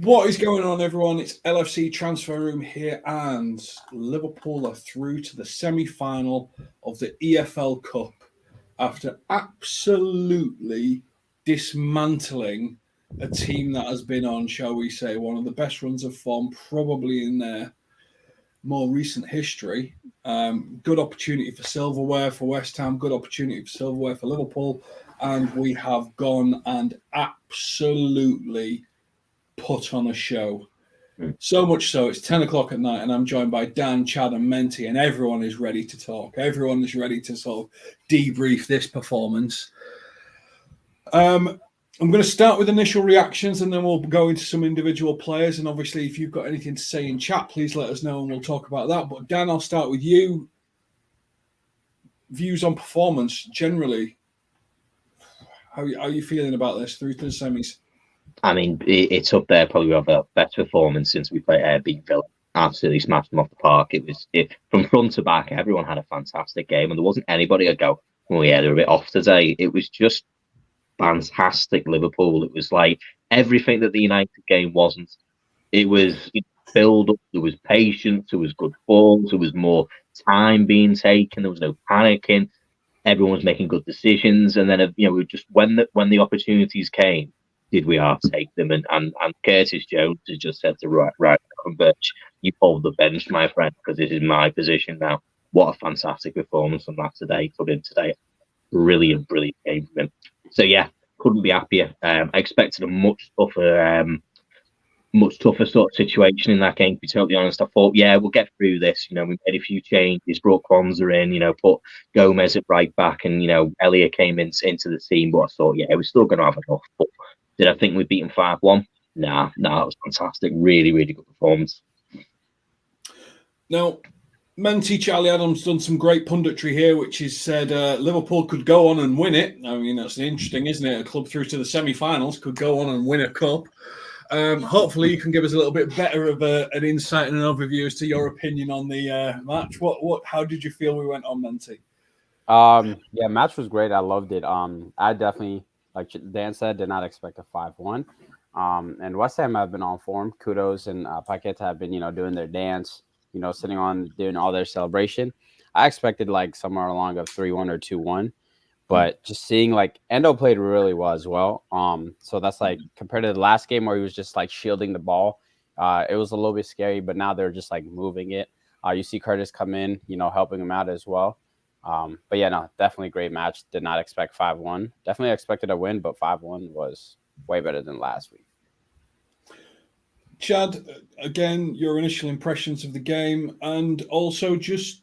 What is going on, everyone? It's LFC Transfer Room here, and Liverpool are through to the semi-final of the EFL Cup after absolutely dismantling a team that has been on, shall we say, one of the best runs of form probably in their more recent history. Good opportunity for silverware for West Ham, good opportunity for silverware for Liverpool, and we have gone and absolutely put on a show. So much so, it's 10 o'clock at night, and I'm joined by Dan, Chad, and Menti, and everyone is ready to talk. Everyone is ready to sort of debrief this performance. I'm going to start with initial reactions, and then we'll go into some individual players. And obviously, if you've got anything to say in chat, please let us know, and we'll talk about that. But Dan, I'll start with you. Views on performance generally. How are you feeling about this through to the semis? I mean, it's up there probably with our best performance since we played beat Villa. Absolutely smashed them off the park. It from front to back. Everyone had a fantastic game, and there wasn't anybody to go, oh yeah, they're a bit off today. It was just fantastic Liverpool. It was like everything that the United game wasn't. It was build up. There was patience. There was good balls. There was more time being taken. There was no panicking. Everyone was making good decisions, and then we just when the opportunities came, did we take them? And Curtis Jones has just said to right, Birch, you hold the bench, my friend, because this is my position now. What a fantastic performance from that today. Put in today, brilliant game from him. So yeah, couldn't be happier. I expected a much tougher sort of situation in that game, to be totally honest. I thought, yeah, we'll get through this. We made a few changes, brought Kwanzaa in, put Gomez at right back, and, Elliot came into the team. But I thought, yeah, we're still going to have enough. But did I think we'd beaten 5-1? Nah, it was fantastic. Really, really good performance. Now, Menti Charlie Adams done some great punditry here, which is said Liverpool could go on and win it. I mean, that's interesting, isn't it? A club through to the semi-finals could go on and win a cup. Hopefully, you can give us a little bit better of an insight and an overview as to your opinion on the match. How did you feel we went on, Menti? Yeah, match was great. I loved it. I definitely, like Dan said, did not expect a 5-1. And West Ham have been on form. Kudos and Paqueta have been, doing their dance, sitting on doing all their celebration. I expected like somewhere along of 3-1 or 2-1. But just seeing like Endo played really well as well. So that's like compared to the last game where he was just like shielding the ball, it was a little bit scary. But now they're just like moving it. You see Curtis come in, helping him out as well. But yeah, no, definitely great match. Did not expect 5-1. Definitely expected a win, but 5-1 was way better than last week. Chad, again, your initial impressions of the game, and also just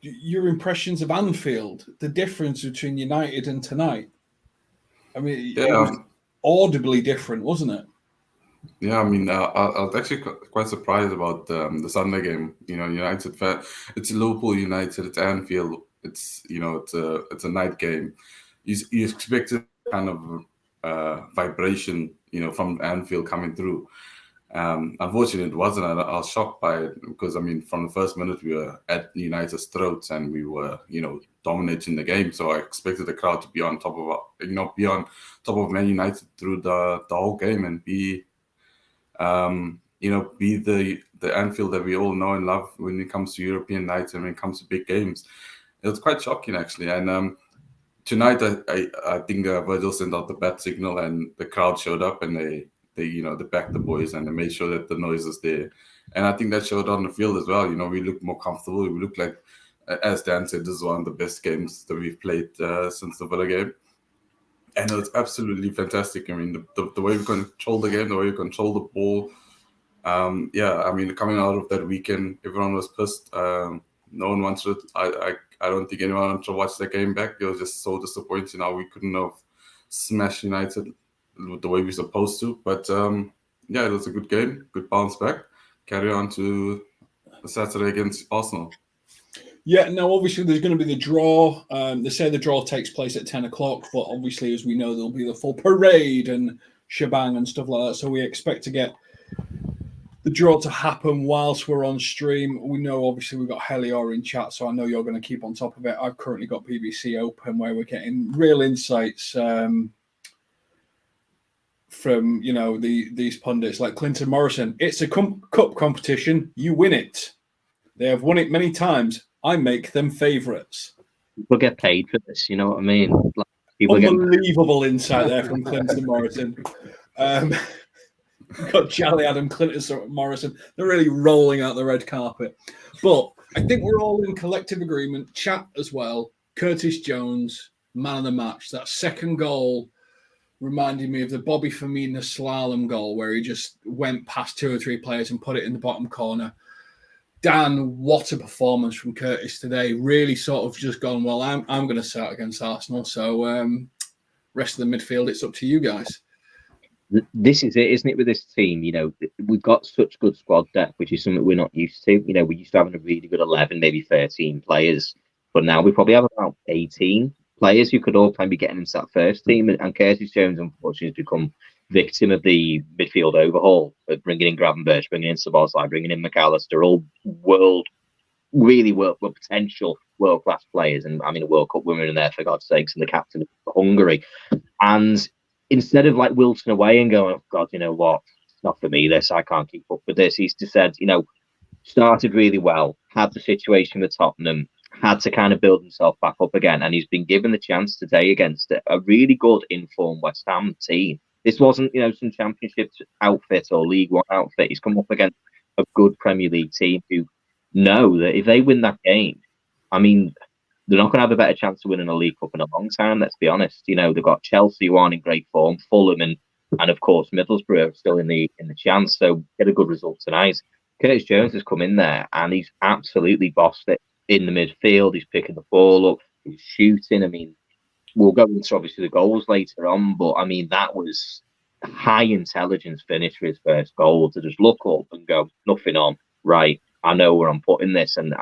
your impressions of Anfield, the difference between United and tonight. I mean, it was audibly different, wasn't it? Yeah, I mean, I was actually quite surprised about the Sunday game. United, it's Liverpool United, it's Anfield, it's a night game. You expected kind of vibration, from Anfield coming through. Unfortunately, it wasn't. I was shocked by it because, I mean, from the first minute we were at United's throats and we were, dominating the game. So I expected the crowd to be on top of Man United through the whole game and be the Anfield that we all know and love when it comes to European nights and when it comes to big games. It was quite shocking, actually. And tonight, I think Virgil sent out the bat signal and the crowd showed up and they backed the boys and they made sure that the noise was there. And I think that showed on the field as well. We looked more comfortable. We looked like, as Dan said, this is one of the best games that we've played since the Villa game. And it was absolutely fantastic. I mean, the way we control the game, the way we control the ball. I mean, coming out of that weekend, everyone was pissed. No one wanted it. I don't think anyone wanted to watch the game back. It was just so disappointing how we couldn't have smashed United the way we're supposed to. But it was a good game, good bounce back. Carry on to Saturday against Arsenal. Yeah, now obviously there's going to be the draw. They say the draw takes place at 10 o'clock, but obviously, as we know, there'll be the full parade and shebang and stuff like that. So we expect to get the draw to happen whilst we're on stream. We know, obviously, we've got Helior in chat, so I know you're going to keep on top of it. I've currently got BBC open where we're getting real insights from these pundits like Clinton Morrison. It's a cup competition. You win it. They have won it many times. I make them favourites. People get paid for this. You know what I mean? Like, unbelievable insight there from Clinton Morrison. We've got Jolly Adam, Clinton Morrison. They're really rolling out the red carpet. But I think we're all in collective agreement. Chat as well. Curtis Jones, man of the match. That second goal reminded me of the Bobby Firmino slalom goal where he just went past 2 or 3 players and put it in the bottom corner. Dan, what a performance from Curtis today. Really sort of just gone, well, I'm going to start against Arsenal. So rest of the midfield, it's up to you guys. This is it, isn't it, with this team? We've got such good squad depth, which is something we're not used to. We used to having a really good 11, maybe 13 players. But now we probably have about 18 players who could all kind of be getting into that first team. And Curtis Jones, unfortunately, has become victim of the midfield overhaul, of bringing in Gravenberch, bringing in Szoboszlai, bringing in McAllister, all world potential world-class players. And I mean, a World Cup winner in there, for God's sakes, and the captain of Hungary. And instead of like wilting away and going, oh, God, you know what? It's not for me, this. I can't keep up with this. He's just said, started really well, had the situation with Tottenham, had to kind of build himself back up again. And he's been given the chance today against a really good informed West Ham team. This wasn't, some Championship outfit or League One outfit. He's come up against a good Premier League team who know that if they win that game, I mean, they're not going to have a better chance of winning a League Cup in a long time, let's be honest. They've got Chelsea who aren't in great form, Fulham and of course Middlesbrough are still in the chance, so get a good result tonight. Curtis Jones has come in there and he's absolutely bossed it in the midfield. He's picking the ball up, he's shooting. I mean, we'll go into obviously the goals later on, but I mean, that was a high intelligence finish for his first goal, to just look up and go, nothing on, right, I know where I'm putting this, and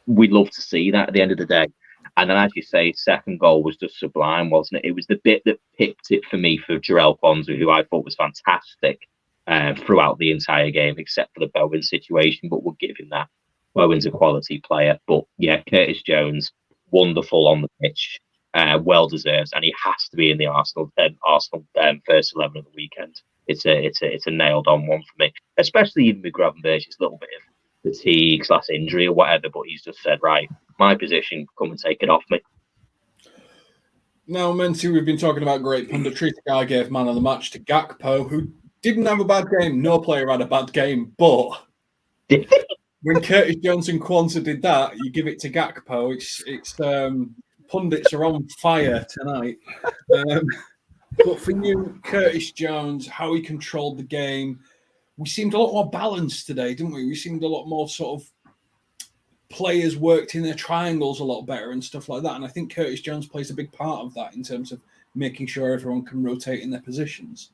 we'd love to see that at the end of the day. And then, as you say, second goal was just sublime, wasn't it? It was the bit that picked it for me for Jarell Quansah, who I thought was fantastic throughout the entire game, except for the Bowen situation, but we'll give him that. Bowen's a quality player. But yeah, Curtis Jones, wonderful on the pitch, well deserved, and he has to be in the Arsenal first 11 of the weekend. It's a nailed on one for me, especially even with Gravenberch's little bit of fatigue / injury or whatever, but he's just said, right, my position, come and take it off me. Now, Menti, we've been talking about great punditry. The guy gave man of the match to Gakpo, who didn't have a bad game. No player had a bad game, but when Curtis Jones and Quansah did that, you give it to Gakpo. It's pundits are on fire tonight. But for you, Curtis Jones, how he controlled the game, we seemed a lot more balanced today, didn't we? We seemed a lot more sort of players worked in their triangles a lot better and stuff like that. And I think Curtis Jones plays a big part of that in terms of making sure everyone can rotate in their positions.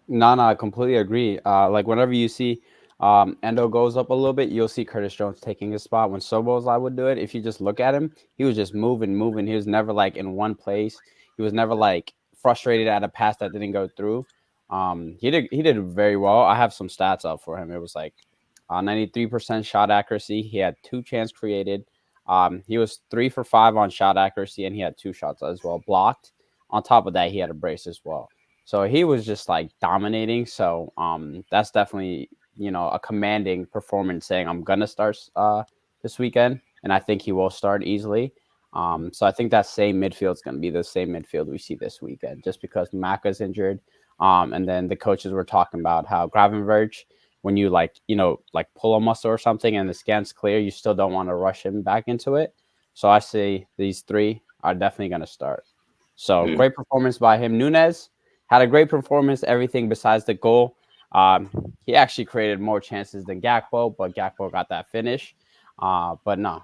No, I completely agree. Like whenever you see Endo goes up a little bit, you'll see Curtis Jones taking his spot. When Szoboszlai would do it, if you just look at him, he was just moving. He was never like in one place. He was never like frustrated at a pass that didn't go through. He did very well. I have some stats up for him. It was like 93% shot accuracy. He had 2 chances created. He was 3 for 5 on shot accuracy, and he had 2 shots as well blocked. On top of that, he had a brace as well. So he was just like dominating. So that's definitely, a commanding performance, saying I'm gonna start this weekend, and I think he will start easily. So I think that same midfield is going to be the same midfield we see this weekend, just because Maka's injured. And then the coaches were talking about how Gravenberch, when you pull a muscle or something and the scan's clear, you still don't want to rush him back into it. So I say these 3 are definitely going to start. So great performance by him. Nunes had a great performance, everything besides the goal. He actually created more chances than Gakpo, but Gakpo got that finish. But no,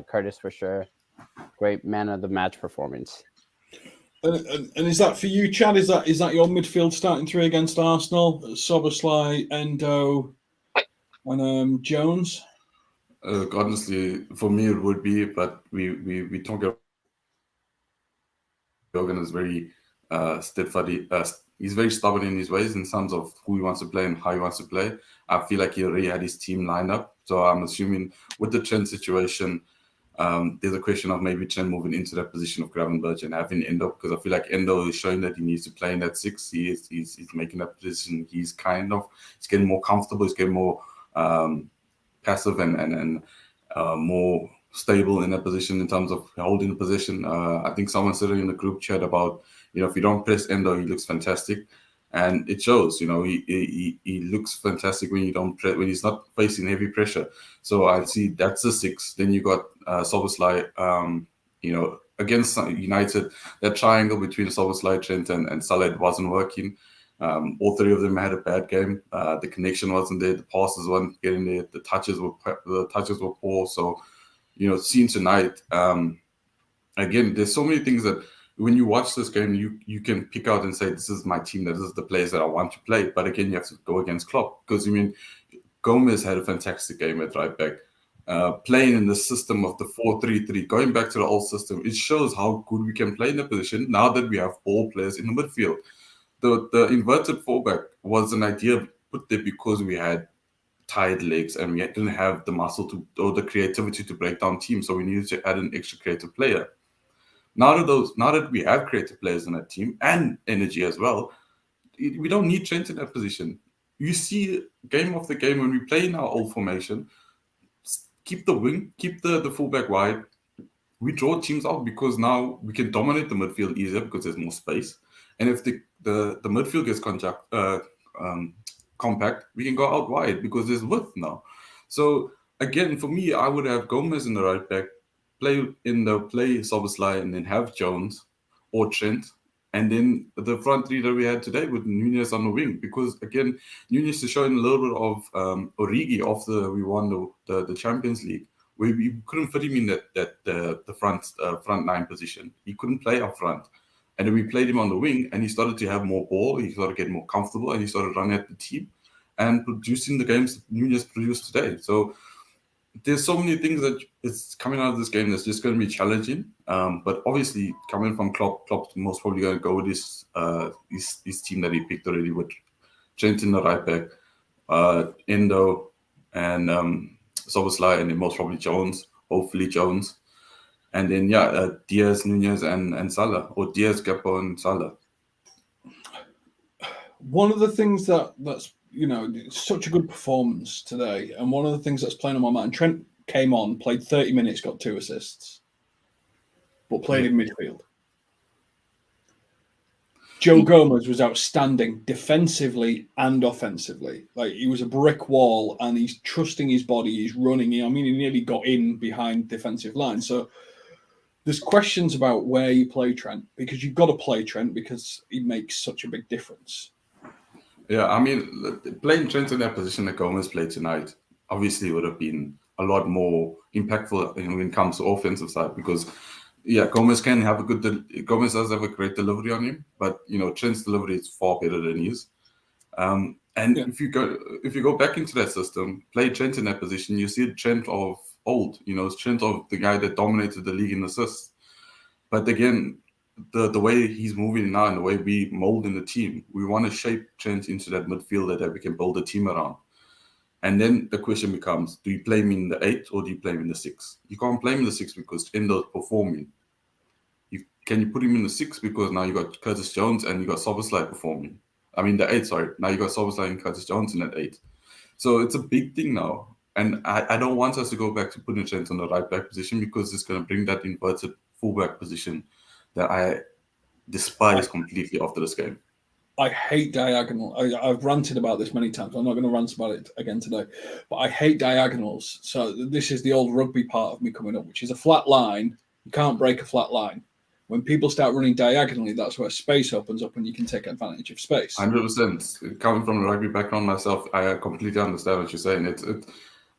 Curtis for sure. Great man of the match performance. And is that for you, Chad? Is that your midfield starting 3 against Arsenal? Szoboszlai, Endo, and Jones? Honestly, for me it would be, but we talk about Jürgen is very steadfast. He's very stubborn in his ways in terms of who he wants to play and how he wants to play. I feel like he already had his team lined up, so I'm assuming with the Trent situation, There's a question of maybe Trent moving into that position of Gravenberch and having Endo, because I feel like Endo is showing that he needs to play in that 6. He's making that position. He's getting more comfortable. He's getting more passive and more stable in that position in terms of holding the position. I think someone said in the group chat about, if you don't press Endo, he looks fantastic. And it shows, he looks fantastic when you don't press, when he's not facing heavy pressure. So I see that's the 6. Then you got Szoboszlai, against United, that triangle between Szoboszlai, Trent, and Salah wasn't working. All 3 of them had a bad game. The connection wasn't there. The passes weren't getting there. The touches were poor. So, seeing tonight, again, there's so many things that when you watch this game, you can pick out and say, this is my team, this is the players that I want to play. But again, you have to go against Klopp, because Gomez had a fantastic game at right back. Playing in the system of the 4-3-3, going back to the old system, it shows how good we can play in the position now that we have ball players in the midfield. The inverted fullback was an idea put there because we had tired legs and we didn't have the muscle or the creativity to break down teams, so we needed to add an extra creative player. Now that we have creative players in that team and energy as well, we don't need Trent in that position. You see, game after game, when we play in our old formation, keep the wing, keep the fullback wide. We draw teams out because now we can dominate the midfield easier because there's more space. And if the midfield gets compact, we can go out wide because there's width now. So again, for me, I would have Gomez in the right back, play Szoboszlai, and then have Jones or Trent, and then the front 3 that we had today with Nunez on the wing, because again, Nunez is showing a little bit of Origi after we won the Champions League, where we couldn't fit him in the front 9 position. He couldn't play up front, and then we played him on the wing, and he started to have more ball. He started getting more comfortable, and he started running at the team and producing the games Nunez produced today. So there's so many things that it's coming out of this game that's just going to be challenging. But obviously, coming from Klopp's most probably going to go with his team that he picked already, with Trent in the right back, Endo, and Szoboszlai, and then most probably Jones, hopefully Jones. And then, Diaz, Nunez, and Salah, or Diaz, Gakpo, and Salah. One of the things that's such a good performance today, and one of the things that's playing on my mind, Trent came on, played 30 minutes, got 2 assists, but played in midfield. Joe Gomez was outstanding defensively and offensively. Like, he was a brick wall, and he's trusting his body, he's running. He nearly got in behind defensive line. So there's questions about where you play Trent, because you've got to play Trent because he makes such a big difference. Yeah, playing Trent in that position that Gomez played tonight obviously would have been a lot more impactful when it comes to offensive side, because Gomez does have a great delivery on him, but Trent's delivery is far better than his. If you go back into that system, play Trent in that position, you see Trent of old. It's Trent of the guy that dominated the league in assists. But again, the way he's moving now and the way we mold in the team, we want to shape Trent into that midfielder that we can build a team around. And then the question becomes, do you play him in the 8 or do you play him in the 6? You can't play him in the 6 because Endo's performing. Can you put him in the 6 because now you got Curtis Jones and you got Szoboszlai performing? The 8, sorry. Now you got Szoboszlai and Curtis Jones in that 8. So it's a big thing now. And I don't want us to go back to putting Trent on the right back position, because it's going to bring that inverted fullback position that I despise completely after this game. I hate diagonal. I've ranted about this many times. I'm not going to rant about it again today. But I hate diagonals. So this is the old rugby part of me coming up, which is a flat line. You can't break a flat line. When people start running diagonally, that's where space opens up and you can take advantage of space. 100%. Coming from a rugby background myself, I completely understand what you're saying.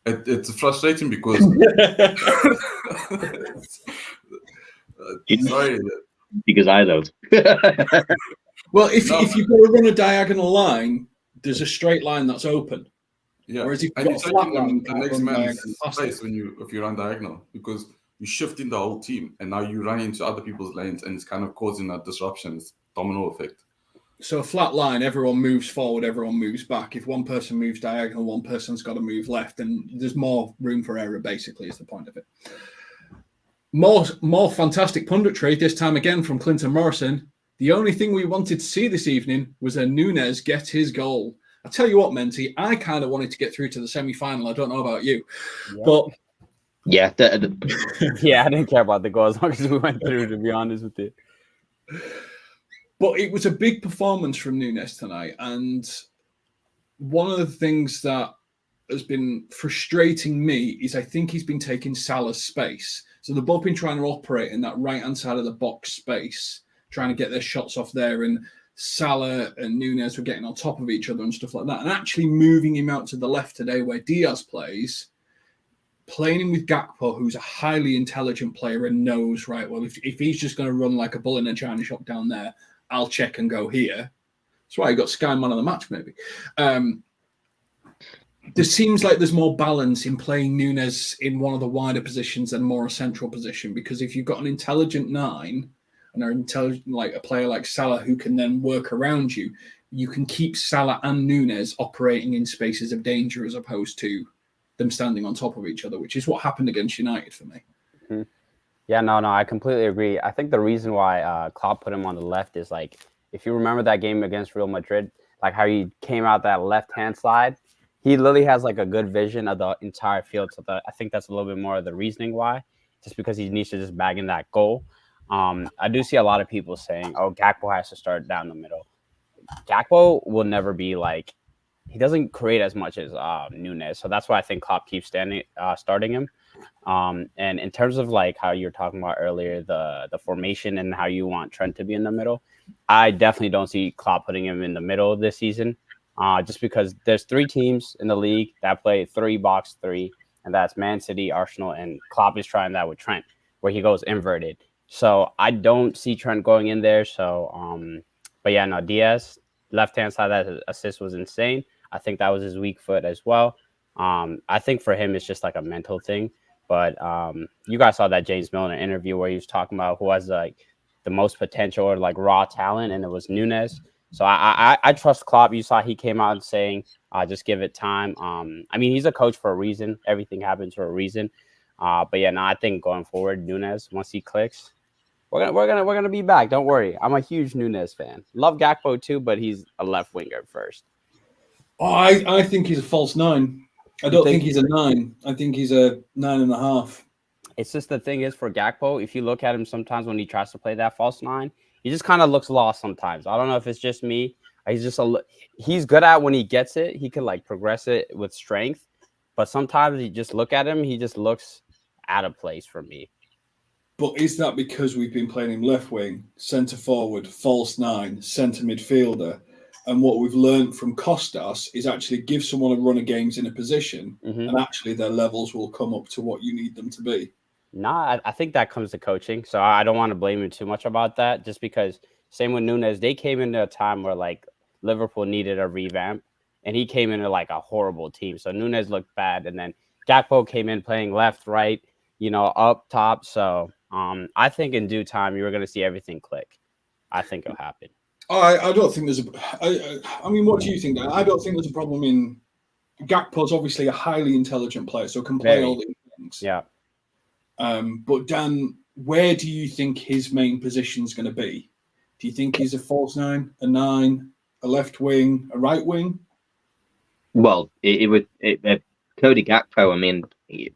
It's frustrating because... Sorry. Because I don't. Well, if you've got to run a diagonal line, there's a straight line that's open. Yeah. Whereas if you've got a flat line, the next man's space if you run diagonal, because you're shifting the whole team and now you run into other people's lanes and it's kind of causing a disruption. It's domino effect. So a flat line, everyone moves forward, everyone moves back. If one person moves diagonal, one person's got to move left, and there's more room for error, basically, is the point of it. More fantastic punditry, this time again from Clinton Morrison. The only thing we wanted to see this evening was a Núñez get his goal. I tell you what, Menti, I kind of wanted to get through to the semi-final. I don't know about you, but yeah, yeah, I didn't care about the goal as long as we went through, to be honest with you. But it was a big performance from Núñez tonight, and one of the things that has been frustrating me is I think he's been taking Salah's space. So they've both been trying to operate in that right-hand side of the box space, trying to get their shots off there, and Salah and Núñez were getting on top of each other and stuff like that, and actually moving him out to the left today where Diaz plays, playing him with Gakpo, who's a highly intelligent player and knows, right, well, if he's just going to run like a bull in a china shop down there, I'll check and go here. That's why he got Sky Man of the match, maybe. There seems like there's more balance in playing Núñez in one of the wider positions than more a central position, because if you've got an intelligent 9 and an intelligent, like a player like Salah who can then work around you, you can keep Salah and Núñez operating in spaces of danger as opposed to them standing on top of each other, which is what happened against United for me. Mm-hmm. Yeah, no, I completely agree. I think the reason why Klopp put him on the left is, like, if you remember that game against Real Madrid, like how he came out that left-hand side, he literally has like a good vision of the entire field. So I think that's a little bit more of the reasoning why, just because he needs to just bag in that goal. I do see a lot of people saying, oh, Gakpo has to start down the middle. Gakpo will never be like, he doesn't create as much as Núñez. So that's why I think Klopp keeps starting him. And in terms of like how you were talking about earlier, the formation and how you want Trent to be in the middle, I definitely don't see Klopp putting him in the middle this season. Just because there's 3 teams in the league that play 3-box-3, and that's Man City, Arsenal, and Klopp is trying that with Trent, where he goes inverted. So I don't see Trent going in there. So, but yeah, no, Diaz, left-hand side, that assist was insane. I think that was his weak foot as well. I think for him, it's just like a mental thing. But you guys saw that James Milner interview where he was talking about who has like the most potential or like raw talent, and it was Núñez. So I trust Klopp. You saw he came out saying, just give it time. I mean, he's a coach for a reason. Everything happens for a reason. But yeah, no, I think going forward, Núñez, once he clicks, we're gonna be back. Don't worry. I'm a huge Núñez fan. Love Gakpo too, but he's a left winger first. Oh, I think he's a false 9. I don't think he's a 9. I think he's a 9.5. It's just the thing is for Gakpo, if you look at him sometimes when he tries to play that false 9, he just kind of looks lost sometimes. I don't know if it's just me. He's good at when he gets it. He can like progress it with strength, but sometimes you just look at him, he just looks out of place for me. But is that because we've been playing him left wing, centre forward, false 9, centre midfielder? And what we've learned from Costas is actually give someone a run of games in a position, and actually their levels will come up to what you need them to be. Nah, I think that comes to coaching. So I don't want to blame him too much about that, just because same with Núñez, they came into a time where like Liverpool needed a revamp, and he came into like a horrible team. So Núñez looked bad, and then Gakpo came in playing left, right, up top. So I think in due time you were going to see everything click. I think it'll happen. I don't think there's I mean, what do you think, Dan? I don't think there's a problem in Gakpo's obviously a highly intelligent player, so can play all these things. Yeah. But Dan, where do you think his main position is going to be? Do you think he's a false 9, a 9, a left wing, a right wing? Well, Cody Gakpo. I mean,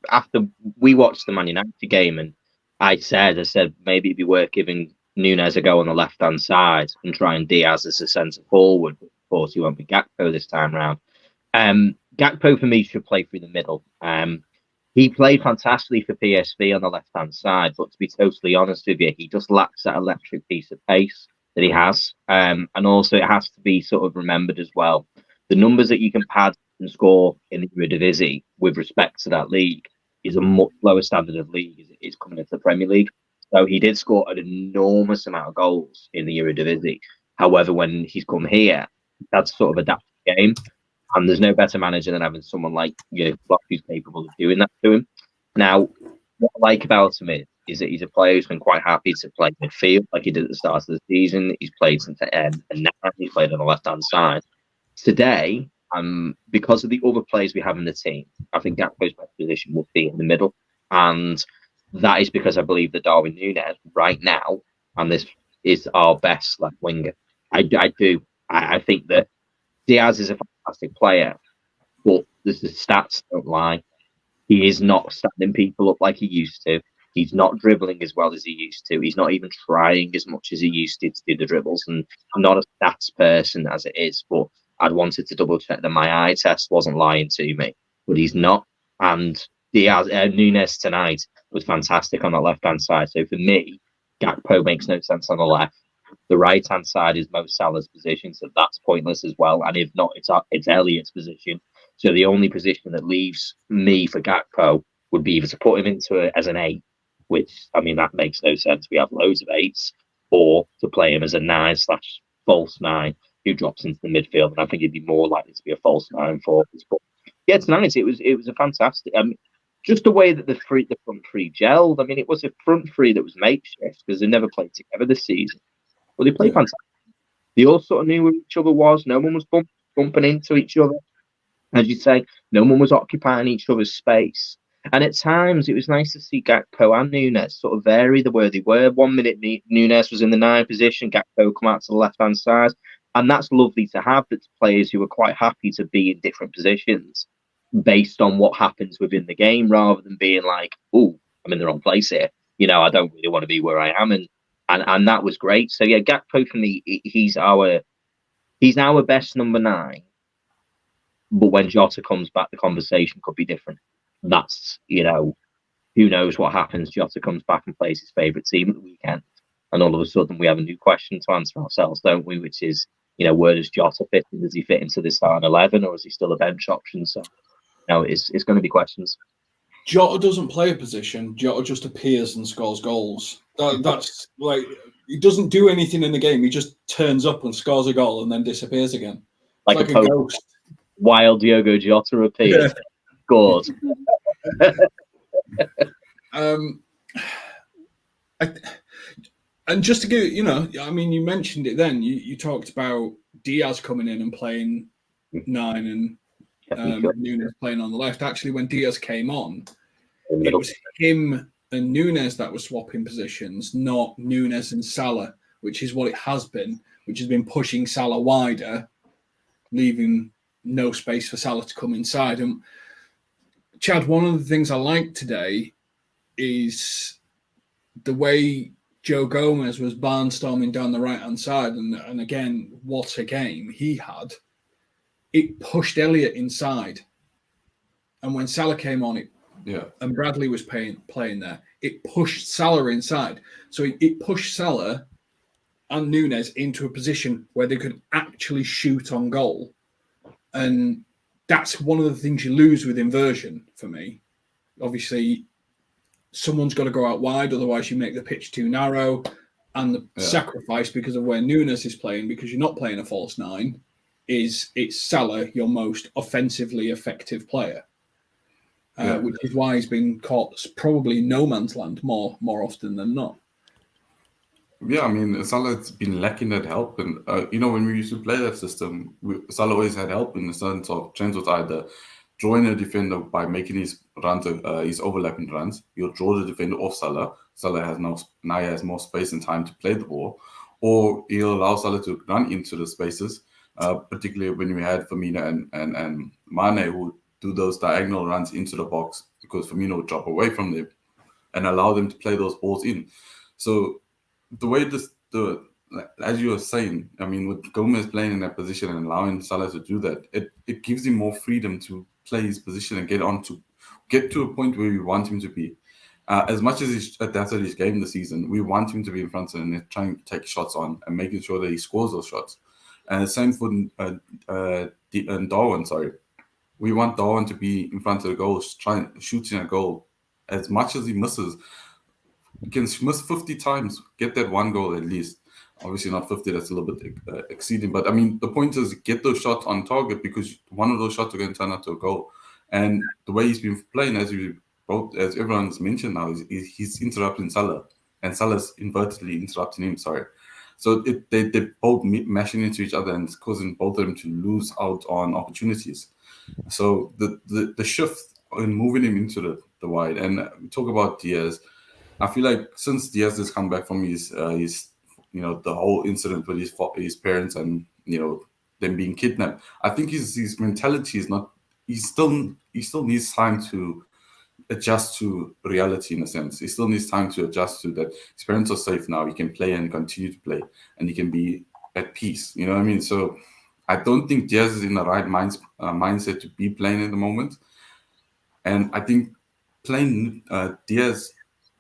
after we watched the Man United game, and I said maybe it'd be worth giving Núñez a go on the left-hand side and trying Diaz as a centre forward. Of course, he won't be Gakpo this time round. Gakpo for me should play through the middle. He played fantastically for PSV on the left-hand side, but to be totally honest with you, he just lacks that electric piece of pace that he has. And also it has to be sort of remembered as well. The numbers that you can pad and score in the Eredivisie with respect to that league is a much lower standard of league as it is coming into the Premier League. So he did score an enormous amount of goals in the Eredivisie. However, when he's come here, that's sort of adapted the game. And there's no better manager than having someone like Klopp who's capable of doing that to him. Now, what I like about him is that he's a player who's been quite happy to play midfield like he did at the start of the season. He's played since the end, and now he's played on the left-hand side. Today, because of the other players we have in the team, I think Gakpo's best position would be in the middle. And that is because I believe that Darwin Núñez right now, and this is our best left winger. I do. I think that Diaz is a fantastic player, but the stats don't lie. He is not standing people up like he used to. He's not dribbling as well as he used to. He's not even trying as much as he used to do the dribbles. And I'm not a stats person as it is, but I'd wanted to double check that my eye test wasn't lying to me. But he's not. And Diaz, Núñez tonight was fantastic on that left-hand side. So for me, Gakpo makes no sense on the left. The right-hand side is Mo Salah's position, so that's pointless as well. And if not, it's Elliot's position. So the only position that leaves me for Gakpo would be either to put him into it as an 8, which, I mean, that makes no sense. We have loads of 8s, or to play him as a 9/false 9 who drops into the midfield. And I think he'd be more likely to be a false 9 for us. But yeah, tonight it was a fantastic. Just the way that the front three gelled. I mean, it was a front three that was makeshift because they never played together this season. But they played fantastic. They all sort of knew who each other was. No one was bumping into each other. As you say, no one was occupying each other's space. And at times, it was nice to see Gakpo and Núñez sort of vary the way they were. 1 minute, Núñez was in the 9 position, Gakpo come out to the left-hand side. And that's lovely to have. That's players who are quite happy to be in different positions based on what happens within the game, rather than being like, oh, I'm in the wrong place here. You know, I don't really want to be where I am. And that was great. So, yeah, Gakpo, for me, he's our best number 9. But when Jota comes back, the conversation could be different. That's, you know, who knows what happens. Jota comes back and plays his favourite team at the weekend. And all of a sudden we have a new question to answer ourselves, don't we? Which is, you know, where does Jota fit in? Does he fit into the starting 11, or is he still a bench option? So, you know, it's going to be questions. Jota doesn't play a position. Jota just appears and scores goals. That's like, he doesn't do anything in the game. He just turns up and scores a goal and then disappears again. Like a ghost. Wild Diogo Jota appeared. Yeah. Scored. And just to give, you know, I mean, you mentioned it then. You talked about Diaz coming in and playing 9 and Núñez playing on the left. Actually, when Diaz came on, it was him and Núñez that were swapping positions, not Núñez and Salah, which is what it has been, which has been pushing Salah wider, leaving no space for Salah to come inside. And Chad, one of the things I like today is the way Joe Gomez was barnstorming down the right-hand side. And again, what a game he had. It pushed Elliott inside. And when Salah came on, and Bradley was playing there, it pushed Salah inside. So it pushed Salah and Núñez into a position where they could actually shoot on goal. And that's one of the things you lose with inversion for me. Obviously, someone's got to go out wide, otherwise you make the pitch too narrow. And the sacrifice, because of where Núñez is playing, because you're not playing a false 9, is it's Salah, your most offensively effective player. Which is why he's been caught probably in no man's land more often than not. Yeah, I mean, Salah's been lacking that help. And, you know, when we used to play that system, Salah always had help in the sense of Trent would either join a defender by making his runs, his overlapping runs. He'll draw the defender off Salah. Salah has more space and time to play the ball. Or he'll allow Salah to run into the spaces, particularly when we had Firmino and Mane, who do those diagonal runs into the box, because Firmino would drop away from them and allow them to play those balls in. So the way as you were saying, I mean, with Gomez playing in that position and allowing Salah to do that, it gives him more freedom to play his position and get to a point where we want him to be. As much as he's adapted his game this season, we want him to be in front of the net, trying to take shots on and making sure that he scores those shots. And the same for Darwin. Sorry, we want Darwin to be in front of the goal, shooting a goal. As much as he misses, he can miss 50 times, get that one goal at least. Obviously not 50, that's a little bit exceeding. But I mean, the point is get those shots on target, because one of those shots are going to turn out to a goal. And the way he's been playing, as everyone's mentioned now, he's interrupting Salah, and Salah's invertedly interrupting him. Sorry. So they both mashing into each other and it's causing both of them to lose out on opportunities. So the shift in moving him into the wide, and we talk about Diaz. I feel like since Diaz has come back from his the whole incident with his parents and them being kidnapped, I think his mentality is not. He still needs time to adjust to reality in a sense. He still needs time to adjust to that his parents are safe now. He can play and continue to play, and he can be at peace. You know what I mean? So I don't think Diaz is in the right mindset to be playing at the moment. And I think playing Diaz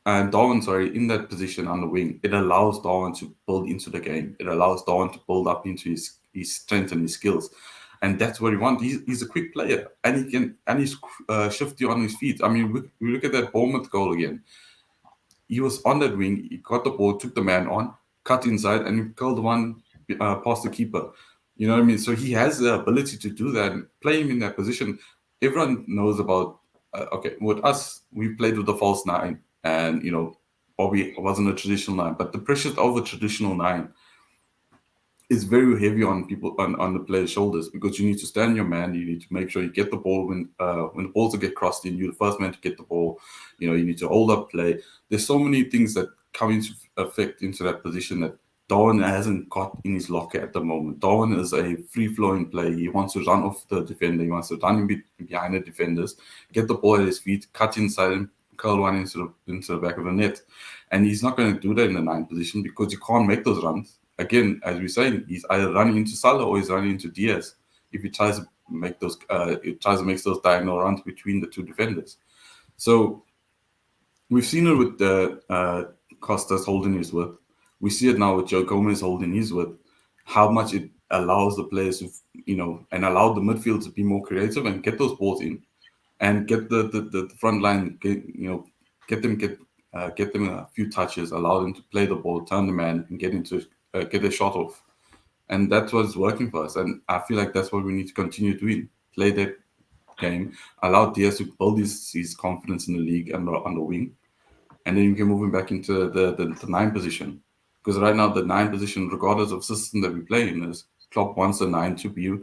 and Darwin, in that position on the wing, it allows Darwin to build into the game. It allows Darwin to build up into his strength and his skills. And that's what he wants. He's a quick player, and he's shifty on his feet. I mean, we look at that Bournemouth goal again. He was on that wing. He got the ball, took the man on, cut inside, and he curled one past the keeper. You know what I mean? So he has the ability to do that. And play him in that position. Everyone knows about. With us, we played with the false nine, and Bobby wasn't a traditional nine, but the pressure of a traditional nine is very heavy on people on the player's shoulders, because you need to stand your man. You need to make sure you get the ball when the balls get crossed in. You're the first man to get the ball. You need to hold up play. There's so many things that come into effect into that position that Darwin hasn't got in his locker at the moment. Darwin is a free-flowing player. He wants to run off the defender. He wants to run behind the defenders, get the ball at his feet, cut inside and curl one into the back of the net. And he's not going to do that in the 9 position because you can't make those runs. Again, as we're saying, he's either running into Salah or he's running into Diaz. If he tries to make those, diagonal runs between the 2 defenders. So we've seen it with Costas holding his width. We see it now with Joe Gomez holding his width. How much it allows the players to, and allow the midfield to be more creative and get those balls in, and get the front line, get them a few touches, allow them to play the ball, turn the man, and get a shot off. And that's what's working for us. And I feel like that's what we need to continue doing. Play that game, allow Diaz to build his confidence in the league and on the wing. And then you can move him back into the 9 position. Because right now, the 9 position, regardless of system that we play in, is Klopp wants the 9 to be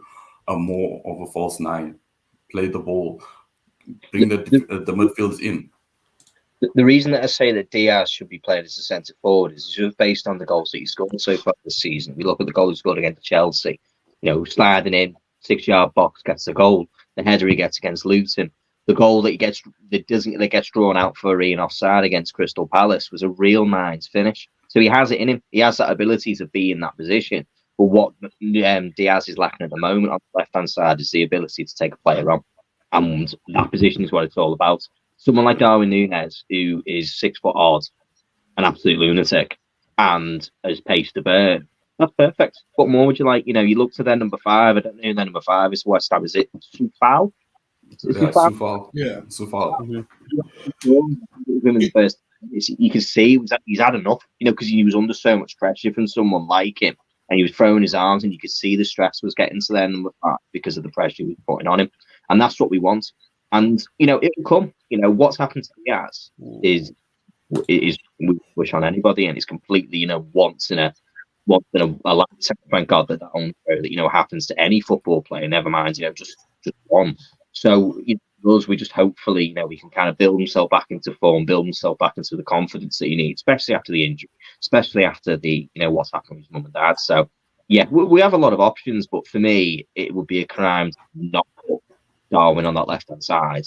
a more of a false 9. Play the ball, bring the midfielders in. The reason that I say that Diaz should be played as a centre forward is just based on the goals that he scored so far this season. We look at the goal he scored against Chelsea, sliding in, 6-yard box, gets the goal. The header he gets against Luton. The goal that gets drawn out for Ian offside against Crystal Palace was a real 9's finish. So he has it in him. He has that ability to be in that position. But what Diaz is lacking at the moment on the left-hand side is the ability to take a player on. And that position is what it's all about. Someone like Darwin Núñez, who is 6 foot odd, an absolute lunatic, and has pace to burn. That's perfect. What more would you like? You look to their number 5. I don't know who their number 5 is. West Ham, is it Soufal? Soufal. Yeah, Soufal. You can see he's had enough, because he was under so much pressure from someone like him, and he was throwing his arms, and you could see the stress was getting to their number 5 because of the pressure he was putting on him, and that's what we want. And it will come. What's happened to Diaz is we wish on anybody, and it's completely once in a lifetime. Thank God that only happens to any football player. Never mind, just one. So we just hopefully we can kind of build himself back into form, build himself back into the confidence that he needs, especially after the injury, especially after the what's happened with his mum and dad. So yeah, we have a lot of options, but for me, it would be a crime to not put Darwin on that left-hand side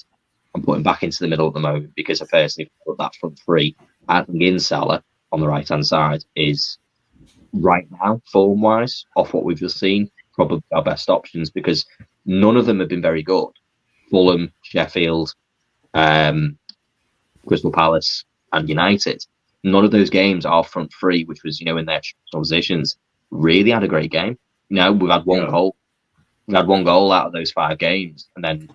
and put him back into the middle at the moment, because I personally put that front 3, adding in Salah on the right-hand side, is right now, form-wise, off what we've just seen, probably our best options, because none of them have been very good. Fulham, Sheffield, Crystal Palace, and United. None of those games, our front 3, which was in their positions, really had a great game. We've had one goal. We had one goal out of those 5 games, and then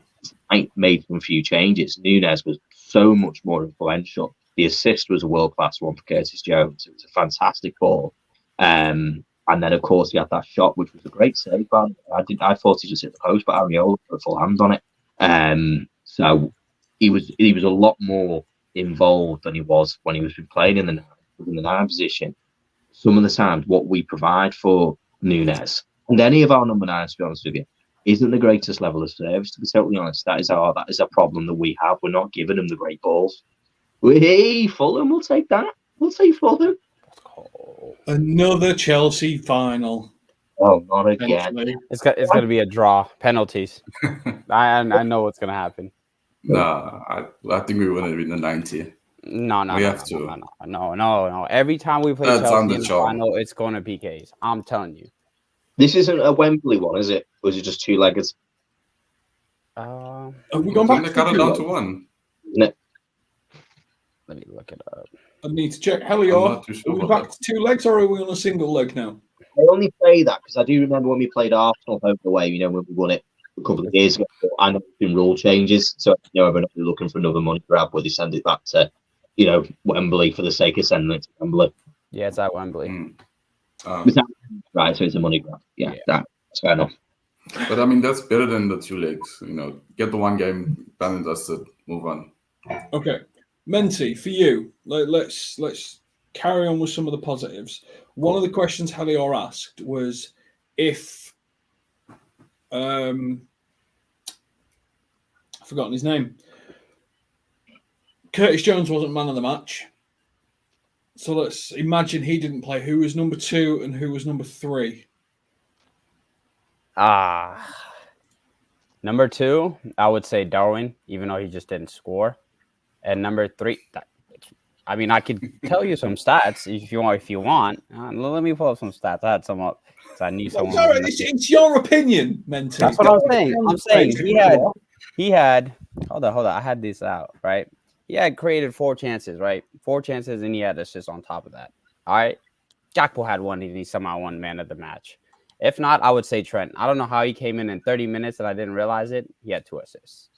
I made some few changes. Núñez was so much more influential. The assist was a world-class one for Curtis Jones. It was a fantastic ball. And then, of course, he had that shot, which was a great save. I thought he just hit the post, but Areola put a full hand on it. So he was a lot more involved than he was when he was playing in the 9 position. Some of the times, what we provide for Núñez, and any of our number 9s, to be honest with you, isn't the greatest level of service. To be totally honest, that is a problem that we have. We're not giving him the great balls. Fulham will take that. We'll take Fulham. Another Chelsea final. Oh, not again. It's going to be a draw. Penalties. I know what's going to happen. Nah, I think we win it in the 90. No. We have to. No. Every time we play Chelsea in the final, it's going to PKs. I'm telling you. This isn't a Wembley one, is it? Or is it just two-leggers? Have we gone back to cut it down to one? No. Let me look it up. I need to check. Helior, are we back to 2 legs or are we on a single leg now? I only say that because I do remember when we played Arsenal over the way, when we won it a couple of years ago. I know there's been rule changes, so we're not looking for another money grab where they send it back to, Wembley for the sake of sending it to Wembley. Yeah, it's at Wembley. Right, so it's a money grab. Yeah, that's fair enough. But I mean, that's better than the 2 legs. Get the one game done and dusted, move on. Okay, Menti, for you, let's carry on with some of the positives. One of the questions Helior asked was if I've forgotten his name. Curtis Jones wasn't man of the match. So let's imagine he didn't play. Who was number 2 and who was number 3? Number 2, I would say Darwin, even though he just didn't score. And number 3, I could tell you some stats if you want. Let me pull up some stats. I had some up. So I need someone. Sorry, it's your opinion, Menti. That's what I'm saying. I'm saying he had. Hold on. I had this out, right? He had created 4 chances, right? 4 chances, and he had assists on top of that. All right. Gakpo had 1, and he somehow won man of the match. If not, I would say Trent. I don't know how he came in 30 minutes and I didn't realize it. He had 2 assists.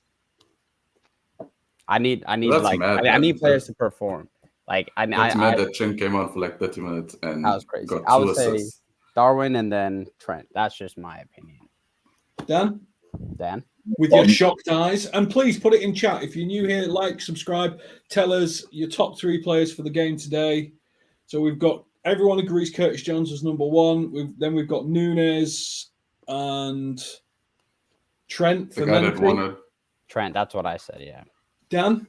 I need players to perform. I that Trent came out for 30 minutes and that was crazy. Got 2 I would assists. say Darwin and then Trent. That's just my opinion. Dan? With your shocked eyes. And please put it in chat. If you're new here, like, subscribe. Tell us your top 3 players for the game today. So we've got, everyone agrees Curtis Jones was number 1. We've got Nunes and Trent. The guy that won it. Trent, that's what I said, yeah. Dan?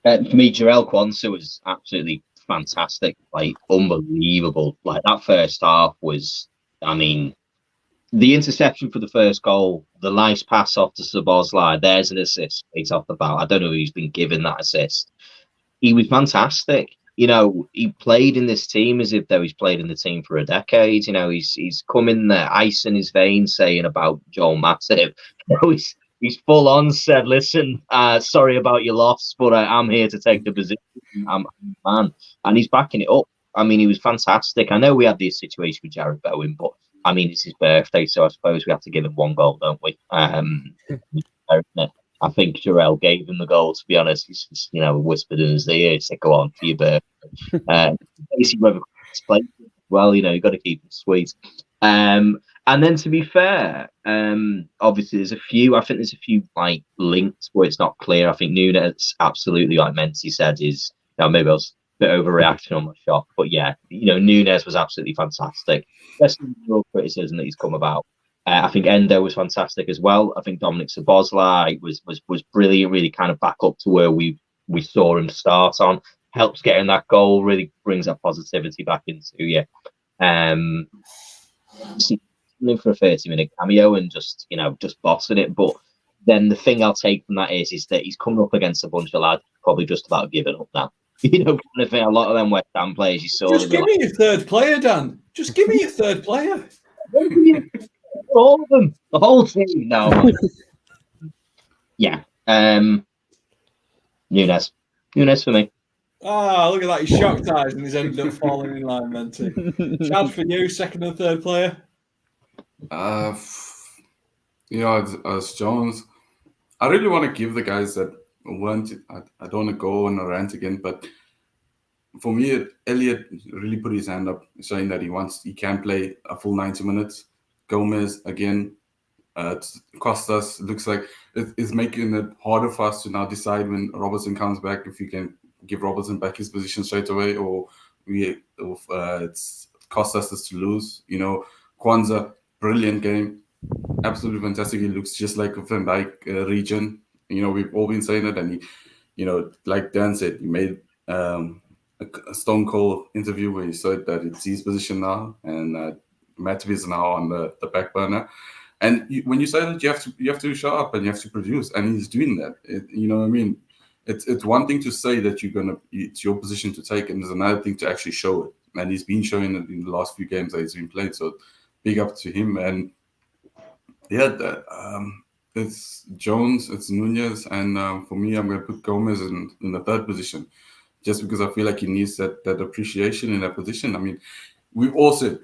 For me, Jarell Quansah was absolutely fantastic, unbelievable. That first half was, the interception for the first goal, the nice pass off to Szoboszlai, there's an assist straight off the bat. I don't know who's been given that assist. He was fantastic. He played in this team as if though he's played in the team for a decade. He's come in there, ice in his veins, saying about Joel Matip. He's full on said, listen, sorry about your loss, but I'm here to take the position. I'm a man. And he's backing it up. He was fantastic. I know we had this situation with Jared Bowen, but it's his birthday, so I suppose we have to give him 1 goal, don't we? I think Jarell gave him the goal, to be honest. He's just, whispered in his ear, said, go on, for your birthday. Basically, whoever played well, you've got to keep it sweet. And then, to be fair, obviously there's a few links where it's not clear. I think Nunes, absolutely, like Menti said, is maybe I was a bit overreaction on my shot, but yeah, Nunes was absolutely fantastic. Especially the real criticism that he's come about. I think Endo was fantastic as well. I think Dominic Szoboszlai was brilliant, really kind of back up to where we saw him start on. Helps getting that goal, really brings that positivity back into you. In for a 30-minute cameo and just bossing it. But then the thing I'll take from that is that he's coming up against a bunch of lads probably just about giving up now. Kind of thing. A lot of them West Ham players you saw. Just give me your 3rd player, Dan. Just give me your 3rd player. All of them, the whole team now. Yeah. Nunes for me. Look at that. He's shocked eyes and he's ended up falling in line, Menti. Chad, for you, 2nd and 3rd player? As Jones, I really want to give the guys that weren't. I don't want to go on a rant again, but for me, Elliot really put his hand up, saying that he can play a full 90 minutes. Gomez again, Costas looks like it's making it harder for us to now decide when Robertson comes back if you can give Robertson back his position straight away, or it's Costas is to lose. Quansah. Brilliant game, absolutely fantastic. He looks just like a Van Dijk region. We've all been saying it, and he, like Dan said, he made a Stone Cold interview where he said that it's his position now, and Matip is now on the back burner. And when you say that, you have to show up and you have to produce, and he's doing that. You know what I mean? It's one thing to say that it's your position to take, and there's another thing to actually show it. And he's been showing it in the last few games that he's been playing. So big up to him. And yeah, it's Jones, it's Nunez, and for me, I'm going to put Gomez in the third position, just because I feel like he needs that appreciation in that position. I mean, we've all said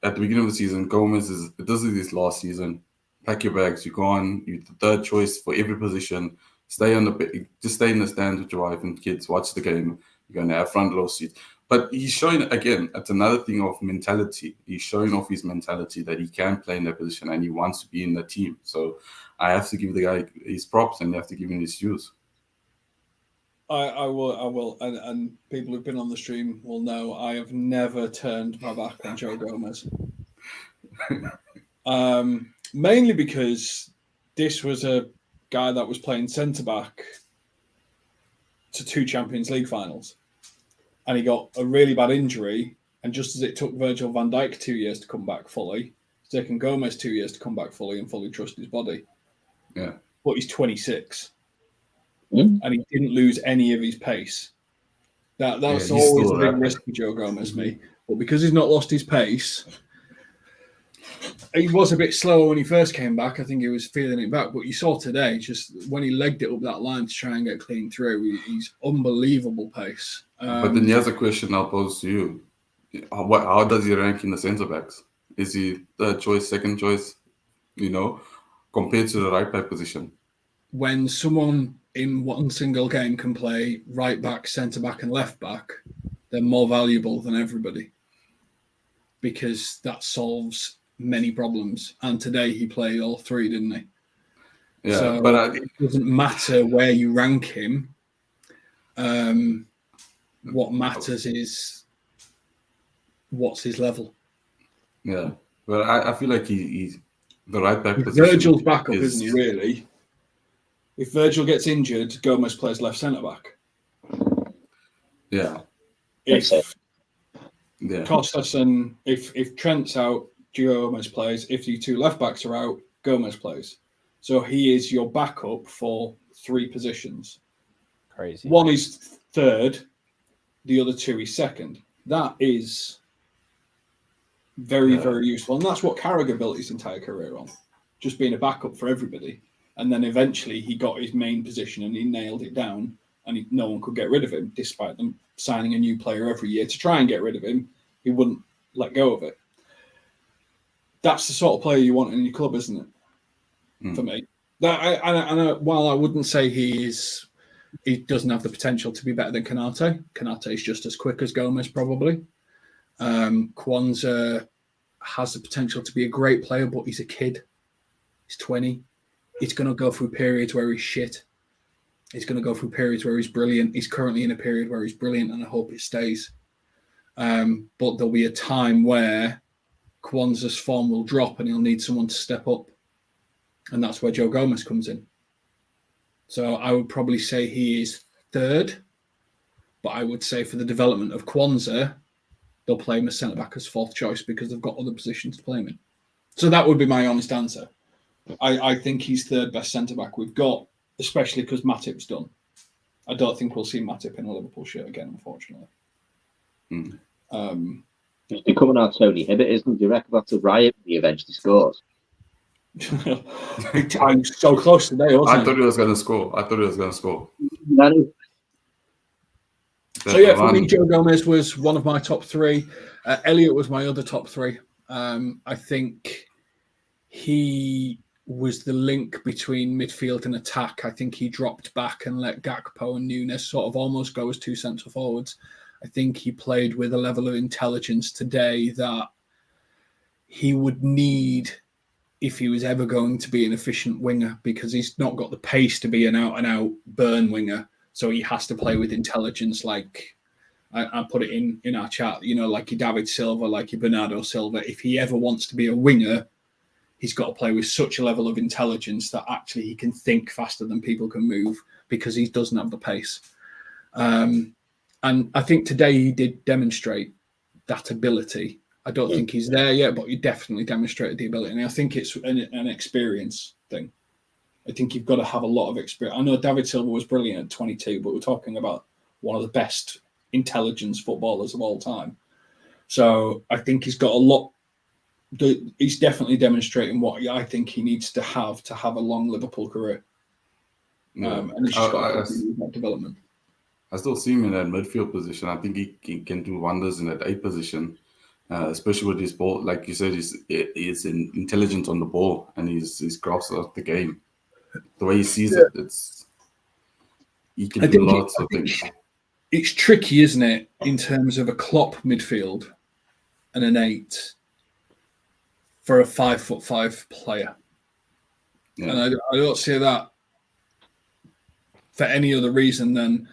at the beginning of the season, Gomez this is his last season. Pack your bags, you're gone. You're the third choice for every position. Just stay in the stands with your wife and kids. Watch the game. You're going to have front row seats. But he's showing, again, it's another thing of mentality. He's showing off his mentality that he can play in that position and he wants to be in the team. So I have to give the guy his props and you have to give him his dues. I will. And people who've been on the stream will know I have never turned my back on Joe Gomez. Mainly because this was a guy that was playing centre-back to 2 Champions League finals. And he got a really bad injury. And just as it took Virgil van Dijk 2 years to come back fully, it's taken Gomez 2 years to come back fully and fully trust his body. Yeah. But he's 26. And he didn't lose any of his pace. That's always a big risk for Joe Gomez, me. But because he's not lost his pace, he was a bit slower when he first came back. I think he was feeling it back. But you saw today, just when he legged it up that line to try and get clean through, he's unbelievable pace. But then here's a question I'll pose to you. How does he rank in the centre-backs? Is he third choice, second choice, compared to the right-back position? When someone in one single game can play right-back, centre-back and left-back, they're more valuable than everybody because that solves many problems. And today he played all 3, didn't he? Yeah, so but it doesn't matter where you rank him. What matters is what's his level. Yeah, but I feel like he's the right back position. Virgil's backup, isn't he? Really? If Virgil gets injured, Gomez plays left centre back. Yeah. If Costas and if Trent's out, Gomez plays. If the 2 left backs are out, Gomez plays. So he is your backup for 3 positions. Crazy. 1 is third, the other 2 is second. That is very, very useful. And that's what Carragher built his entire career on, just being a backup for everybody. And then eventually he got his main position and he nailed it down and no one could get rid of him, despite them signing a new player every year to try and get rid of him. He wouldn't let go of it. That's the sort of player you want in your club, isn't it? For me. While I wouldn't say he doesn't have the potential to be better than Konate. Konate is just as quick as Gomez, probably. Kwanzaa has the potential to be a great player, but he's a kid. He's 20. He's going to go through periods where he's shit. He's going to go through periods where he's brilliant. He's currently in a period where he's brilliant, and I hope it stays. But there'll be a time where Kwanzaa's form will drop and he'll need someone to step up. And that's where Joe Gomez comes in. So I would probably say he is third, but I would say for the development of Kwanzaa, they'll play him as centre-back as 4th choice because they've got other positions to play him in. So that would be my honest answer. I think he's 3rd best centre-back we've got, especially because Matip's done. I don't think we'll see Matip in a Liverpool shirt again, unfortunately. He's becoming our Tony Hibbert, isn't he? Do you reckon that's a riot when he eventually scores? I'm so close today, wasn't I thought he was going to score. So yeah, for me, Joe Gomez was one of my top 3. Elliot was my other top 3. I think he was the link between midfield and attack. I think he dropped back and let Gakpo and Nunes sort of almost go as 2 centre forwards. I think he played with a level of intelligence today that he would need if he was ever going to be an efficient winger, because he's not got the pace to be an out-and-out burn winger. So he has to play with intelligence, like I put it in our chat, like your David Silva, like your Bernardo Silva. If he ever wants to be a winger, he's got to play with such a level of intelligence that actually he can think faster than people can move, because he doesn't have the pace. And I think today he did demonstrate that ability. I don't think he's there yet, but he definitely demonstrated the ability. And I think it's an experience thing. I think you've got to have a lot of experience. I know David Silva was brilliant at 22, but we're talking about one of the best intelligence footballers of all time. So I think he's got a lot. He's definitely demonstrating what I think he needs to have a long Liverpool career. And he's just got to continue that development. I still see him in that midfield position. I think he can do wonders in that 8 position, especially with his ball. Like you said, he's intelligent on the ball and he's grasps of the game. The way he sees it, he can do lots of things. It's tricky, isn't it, in terms of a Klopp midfield and an 8 for a 5'5" player. Yeah. And I don't see that for any other reason than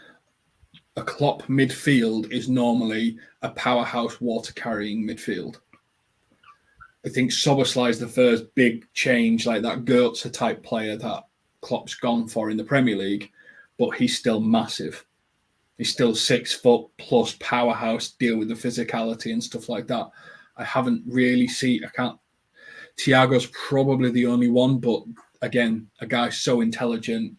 a Klopp midfield is normally a powerhouse water-carrying midfield. I think Szoboszlai is the first big change, like that Goetze type player that Klopp's gone for in the Premier League, but he's still massive. He's still 6 foot plus powerhouse, deal with the physicality and stuff like that. I haven't really seen. Thiago's probably the only one, but again, a guy so intelligent,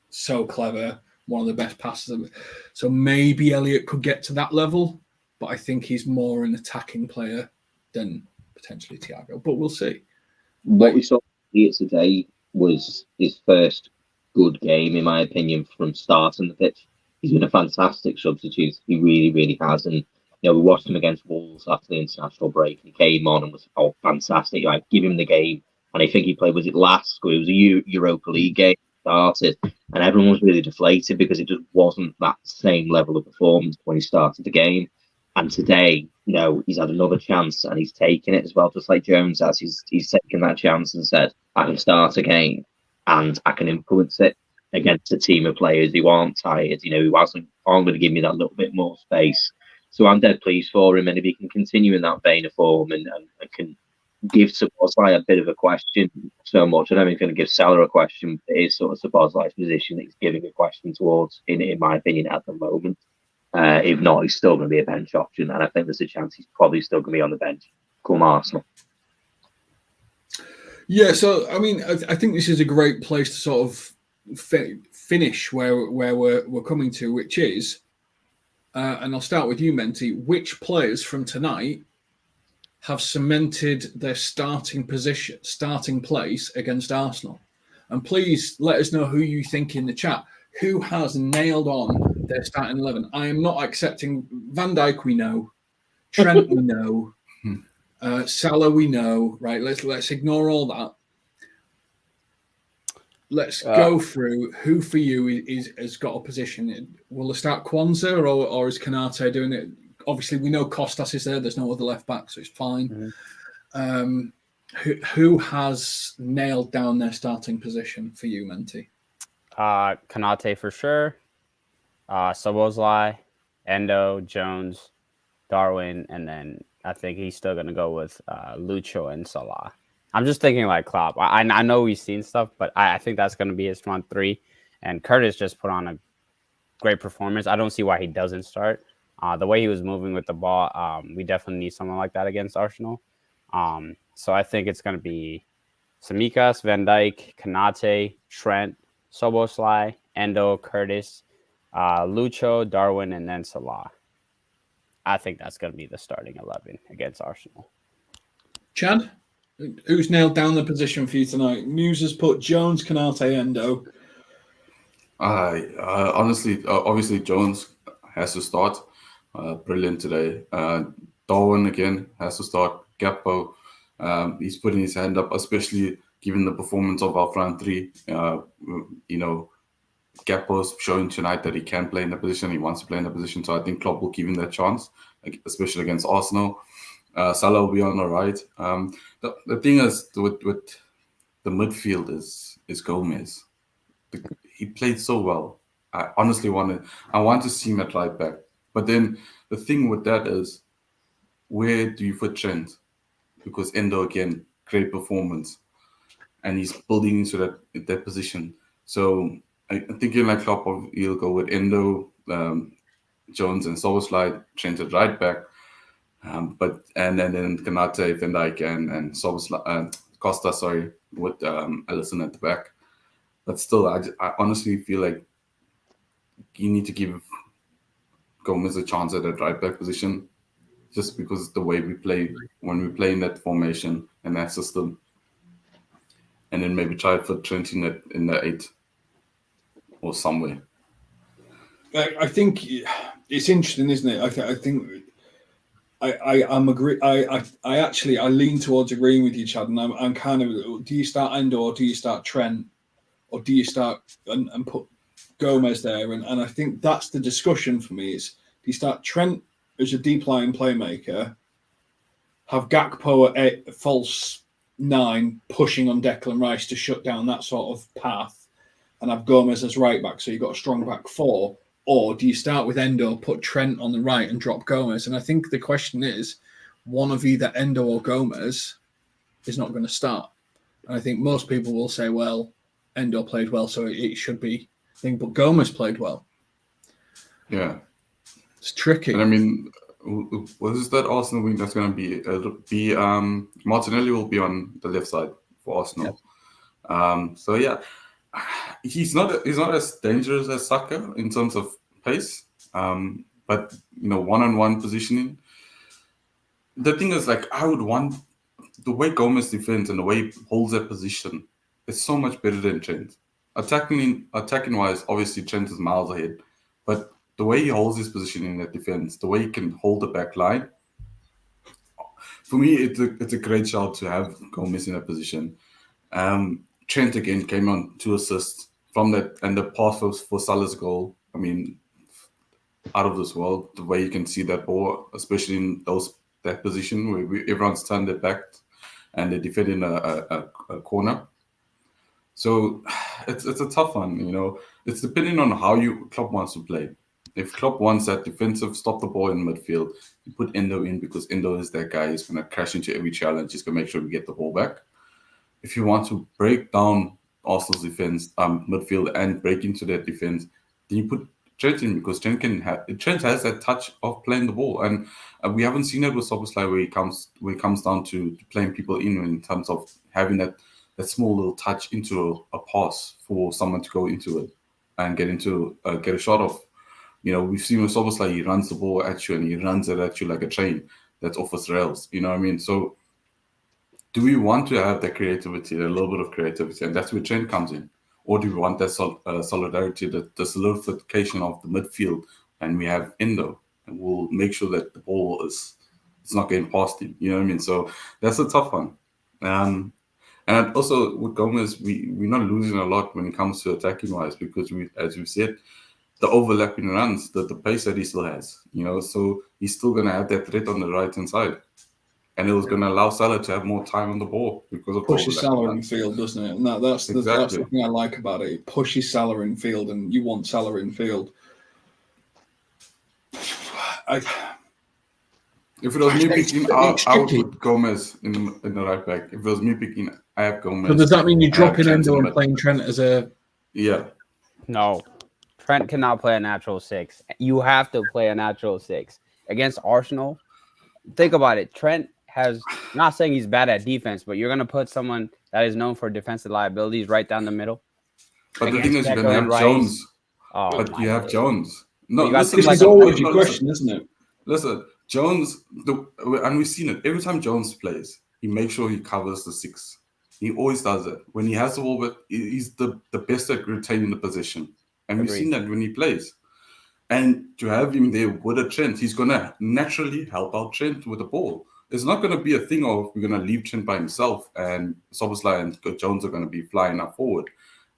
so clever, one of the best passers. So maybe Elliott could get to that level, but I think he's more an attacking player than potentially Thiago. But we'll see. What we saw here today was his first good game, in my opinion, from starting the pitch. He's been a fantastic substitute. He really, really has. And we watched him against Wolves after the international break. He came on and was fantastic. Like, give him the game. And I think he played, was it last? It was a Europa League game. Started, and everyone was really deflated because it just wasn't that same level of performance when he started the game. And today, he's had another chance and he's taken it as well, just like Jones has. He's taken that chance and said, I can start a game and I can influence it against a team of players who aren't tired, who aren't going to give me that little bit more space. So I'm dead pleased for him, and if he can continue in that vein of form and can give Szoboszlai a bit of a question so much. I don't think he's going to give Salah a question, but it is sort of Szoboszlai's position that he's giving a question towards, in my opinion, at the moment. If not, he's still going to be a bench option, and I think there's a chance he's probably still going to be on the bench come Arsenal. Yeah, so, I mean, I think this is a great place to sort of finish where we're coming to, which is, and I'll start with you, Menti, which players from tonight have cemented their starting place against Arsenal? And please let us know who you think in the chat. Who has nailed on their starting 11? I am not accepting Van Dijk, we know. Trent, we know. Salah, we know. Right, let's ignore all that. Let's go through who for you has got a position. Will they start Kwanzaa or is Konate doing it? Obviously, we know Kostas is there. There's no other left back, so it's fine. Mm-hmm. Who has nailed down their starting position for you, Menti? Konate for sure. Szoboszlai, Endo, Jones, Darwin, and then I think he's still going to go with Lucho and Salah. I'm just thinking like Klopp. I know we've seen stuff, but I think that's going to be his front 3. And Curtis just put on a great performance. I don't see why he doesn't start. The way he was moving with the ball, we definitely need someone like that against Arsenal. So I think it's going to be Tsimikas, Van Dijk, Konate, Trent, Szoboszlai, Endo, Curtis, Lucho, Darwin, and then Salah. I think that's going to be the starting 11 against Arsenal. Chad, who's nailed down the position for you tonight? Muse has put Jones, Konate, Endo. Honestly, obviously Jones has to start. Brilliant today. Darwin again has to start. Gakpo, he's putting his hand up, especially given the performance of our front 3. Gakpo's showing tonight that he can play in the position. He wants to play in the position, so I think Klopp will give him that chance, especially against Arsenal. Salah will be on the right. The thing is with the midfield is Gomez. He played so well. I honestly want to see him at right back. But then the thing with that is, where do you put Trent? Because Endo, again, great performance. And he's building into that position. So I'm thinking like Klopp, he'll go with Endo, Jones and Soboslai, Trent at right back, but and then Kanate, Van Dijk, and Soboslai, Costa, sorry, with Alisson at the back. But still, I honestly feel like you need to give Gomez a chance at that right back position, just because the way we play when we play in that formation and that system, and then maybe try for Trent in the 8 or somewhere. I think it's interesting, isn't it? I think I'm agree. I actually lean towards agreeing with you, Chad. And I'm kind of, do you start Endo or do you start Trent, or do you start and put Gomez there? And I think that's the discussion for me. Is, do you start Trent as a deep line playmaker, have Gakpo at a false 9 pushing on Declan Rice to shut down that sort of path, and have Gomez as right back, so you've got a strong back 4? Or do you start with Endo, put Trent on the right and drop Gomez? And I think the question is, one of either Endo or Gomez is not going to start. And I think most people will say, well, Endo played well, so it should be thing, but Gomez played well. Yeah. It's tricky. And I mean, what is that Arsenal wing that's going to be? It'll be Martinelli will be on the left side for Arsenal. Yep. So yeah, he's not as dangerous as Saka in terms of pace, but one-on-one positioning. The thing is, like, I would want the way Gomez defends and the way he holds that position is so much better than Trent. Attacking wise, obviously Trent is miles ahead, but the way he holds his position in that defense, the way he can hold the back line, for me, it's a great shout to have Gomez in that position. Trent again came on 2 assists from that, and the pass for Salah's goal. I mean, out of this world, the way you can see that ball, especially in that position where everyone's turned their back and they're defending a corner. So it's a tough one, It's depending on how Klopp wants to play. If Klopp wants that defensive, stop the ball in midfield, you put Endo in because Endo is that guy. He's going to crash into every challenge. He's going to make sure we get the ball back. If you want to break down Arsenal's defense, midfield, and break into that defense, then you put Trent in because Trent has that touch of playing the ball, and we haven't seen it with Szoboszlai where it comes down to playing people in terms of having that small little touch into a pass for someone to go into it and get a shot off. We've seen with Szoboszlai, he runs the ball at you and he runs it at you like a train that's off its rails. You know what I mean? So do we want to have that creativity, a little bit of creativity, and that's where Trent comes in? Or do we want that solidarity, the solidification of the midfield, and we have Endo, and we'll make sure that the ball it's not getting past him. You know what I mean? So that's a tough one. And also with Gomez, we're not losing a lot when it comes to attacking wise because as we said, the overlapping runs, the pace that he still has, so he's still going to have that threat on the right hand side. And it was going to allow Salah to have more time on the ball because of pushes Salah in field, doesn't it? And that's the thing I like about it. It pushes Salah in field, and you want Salah in field. If it was me picking, I would put Gomez in the right back. If it was me picking, I have Gomez. So does that mean you're dropping Endo and playing Trent as a? Yeah. No, Trent cannot play a natural 6. You have to play a natural 6 against Arsenal. Think about it. Trent has, not saying he's bad at defense, but you're going to put someone that is known for defensive liabilities right down the middle. But the thing is, you're going to have Rice. Jones. Oh, but you have Jones. No, this is always your question, isn't it? Listen, Jones, and we've seen it. Every time Jones plays, he makes sure he covers the 6. He always does it. When he has the ball, but he's the best at retaining the position. And we've seen that when he plays. And to have him there with a Trent, he's going to naturally help out Trent with the ball. It's not going to be a thing of we're going to leave Trent by himself and Szoboszlai and Jones are going to be flying up forward.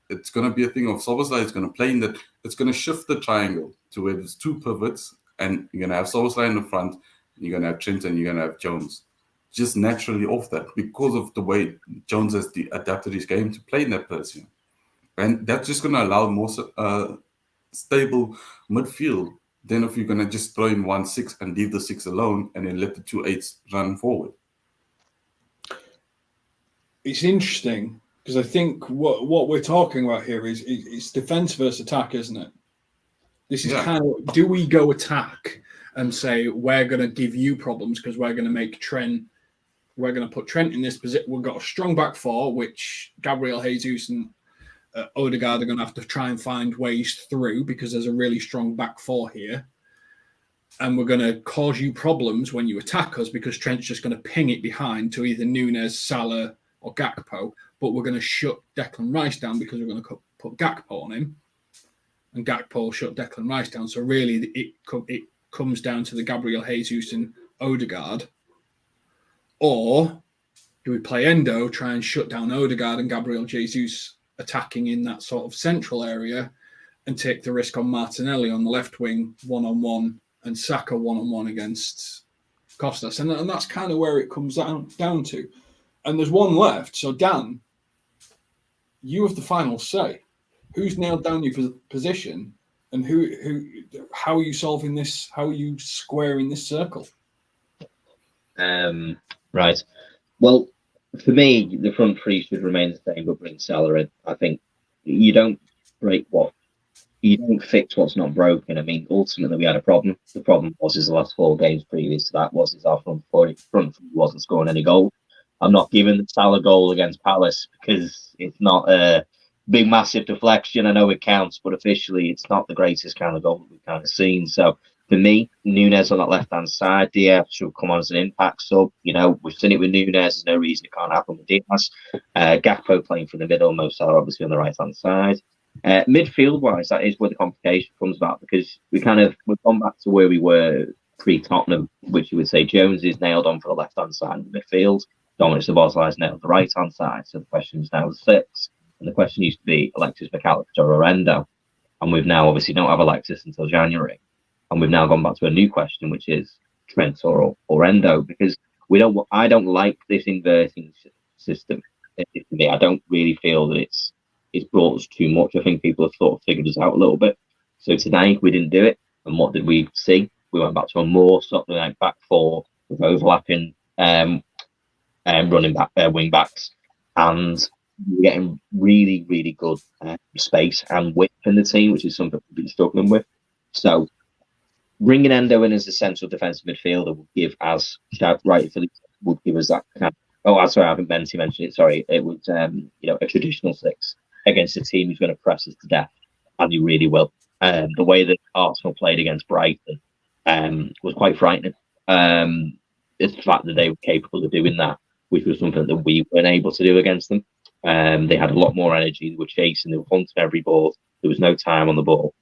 It's going to be a thing of Szoboszlai is going to play in that. It's going to shift the triangle to where there's 2 pivots and you're going to have Szoboszlai in the front, and you're going to have Trent and you're going to have Jones. Just naturally off that because of the way Jones has adapted his game to play in that position. And that's just going to allow more stable midfield than if you're going to just throw in 1 6 and leave the 6 alone and then let the 2 8s run forward. It's interesting because I think what we're talking about here is defense versus attack, isn't it? This is kind of, do we go attack and say, we're going to give you problems because we're going to make Trent, we're going to put Trent in this position. We've got a strong back four, which Gabriel Jesus and Odegaard are going to have to try and find ways through because there's a really strong back four here. And we're going to cause you problems when you attack us because Trent's just going to ping it behind to either Núñez, Salah, or Gakpo. But we're going to shut Declan Rice down because we're going to put Gakpo on him. And Gakpo shut Declan Rice down. So really, it comes down to the Gabriel Jesus and Odegaard. Or do we play Endo, try and shut down Odegaard and Gabriel Jesus attacking in that sort of central area and take the risk on Martinelli on the left wing, one-on-one, and Saka one-on-one against Costas. And that's kind of where it comes down to. And there's one left. So, Dan, you have the final say. Who's nailed down your position and how are you solving this? How are you squaring this circle? Right. Well, for me, the front three should remain the same, but bring Salah in. I think you don't fix what's not broken. I mean, ultimately, we had a problem. The problem was the last 4 games previous to that was our front three wasn't scoring any goals. I'm not giving the Salah goal against Palace because it's not a big, massive deflection. I know it counts, but officially, it's not the greatest kind of goal that we've kind of seen. So, for me, Núñez on that left-hand side, Diaz should come on as an impact sub. You know, we've seen it with Núñez. There's no reason it can't happen with Diaz. Gakpo playing from the middle, Mo Salah obviously on the right-hand side. Midfield-wise, that is where the complication comes about because we've gone back to where we were pre-Tottenham, which you would say Jones is nailed on for the left-hand side of the midfield. Dominic Szoboszlai is nailed on the right-hand side. So the question is now the 6. And the question used to be Alexis McAllister or Endo. And we've now obviously don't have Alexis until January. And we've now gone back to a new question, which is Trent or Endo, because I don't like this inverting system. For me, I don't really feel that it's brought us too much. I think people have sort of figured us out a little bit. So today we didn't do it. And what did we see? We went back to a more something like back four with overlapping running back wing backs, and we're getting really, really good space and width in the team, which is something we've been struggling with. So bringing Endo in as a central defensive midfielder would give us rightfully would give us that kind of, I haven't mentioned it. Sorry, it would a traditional 6 against a team who's going to press us to death, and you really will. The way that Arsenal played against Brighton was quite frightening. It's the fact that they were capable of doing that, which was something that we weren't able to do against them. They had a lot more energy. They were chasing. They were hunting every ball. There was no time on the ball.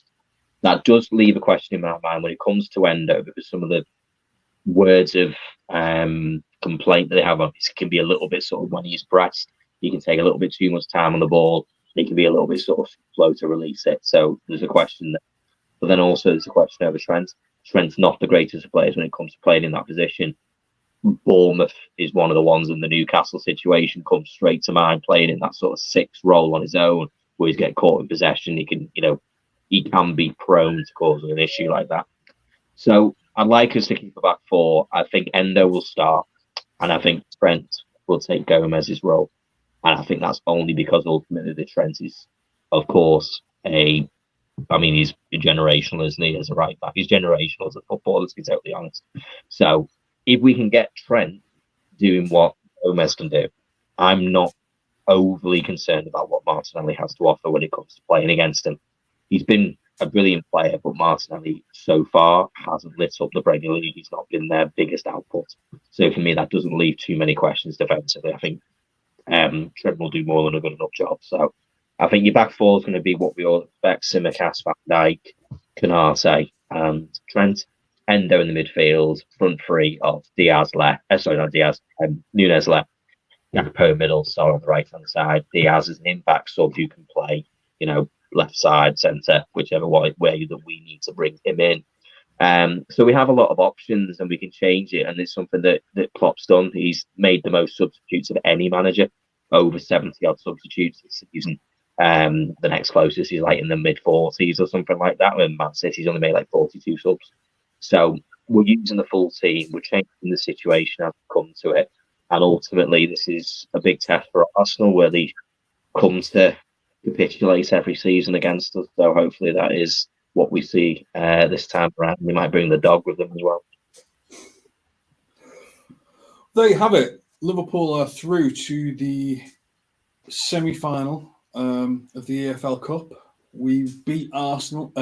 That does leave a question in my mind when it comes to Endo, because some of the words of complaint that they have on this can be a little bit sort of when he's pressed, he can take a little bit too much time on the ball. It can be a little bit sort of slow to release it. So there's a question there. But then also there's a question over Trent. Trent's not the greatest of players when it comes to playing in that position. Bournemouth is one of the ones in the Newcastle situation comes straight to mind, playing in that sort of 6 role on his own, where he's getting caught in possession. He can be prone to causing an issue like that. So I'd like us to keep a back 4. I think Endo will start, and I think Trent will take Gomez's role. And I think that's only because ultimately the Trent is, of course, he's generational, isn't he, as a right back? He's generational as a footballer, to be totally honest. So if we can get Trent doing what Gomez can do, I'm not overly concerned about what Martinelli has to offer when it comes to playing against him. He's been a brilliant player, but Martinelli so far hasn't lit up the Premier League. He's not been their biggest output. So for me, that doesn't leave too many questions defensively. I think Trent will do more than a good enough job. So I think your back 4 is going to be what we all expect: Tsimikas, Van Dijk, Konate, and Trent. Endo in the midfield, front 3 of Núñez left, Gakpo middle, Salah on the right-hand side. Diaz is an impact sub who can play, left side, centre, whichever way that we need to bring him in. So we have a lot of options and we can change it. And it's something that Klopp's done. He's made the most substitutes of any manager, over 70-odd substitutes this season. The next closest is like in the mid-40s or something like that. When Man City's only made like 42 subs. So we're using the full team. We're changing the situation as we come to it. And ultimately, this is a big test for Arsenal where they come to capitulate every season against us. So hopefully that is what we see this time around. They might bring the dog with them as well. There you have it. Liverpool are through to the semi-final of the EFL Cup. We beat Arsenal,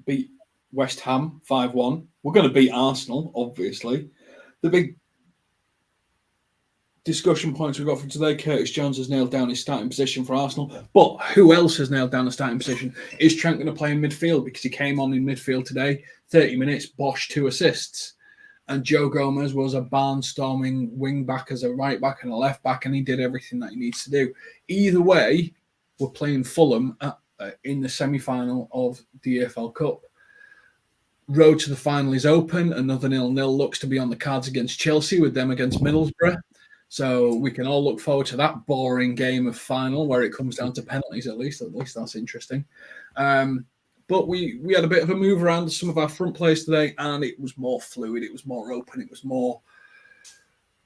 beat West Ham 5-1. We're going to beat Arsenal, obviously. The big discussion points we've got for today, Curtis Jones has nailed down his starting position for Arsenal. But who else has nailed down the starting position? Is Trent going to play in midfield? Because he came on in midfield today, 30 minutes, Bosch 2 assists. And Joe Gomez was a barnstorming wing back as a right back and a left back, and he did everything that he needs to do. Either way, we're playing Fulham in the semi-final of the EFL Cup. Road to the final is open. Another 0-0 looks to be on the cards against Chelsea, with them against Middlesbrough. So we can all look forward to that boring game of final where it comes down to penalties at least. At least that's interesting. But we had a bit of a move around some of our front players today, and it was more fluid, it was more open, it was more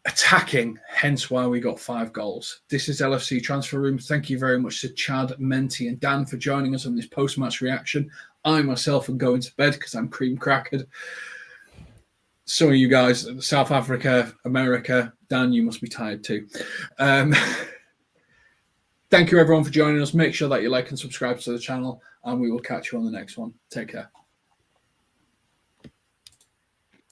attacking, hence why we got 5 goals. This is LFC Transfer Room. Thank you very much to Chad, Menti, and Dan for joining us on this post-match reaction. I myself am going to bed because I'm cream crackered. Some of you guys, South Africa, America, Dan, you must be tired too. Thank you everyone for joining us. Make sure that you like and subscribe to the channel, and we will catch you on the next one. Take care.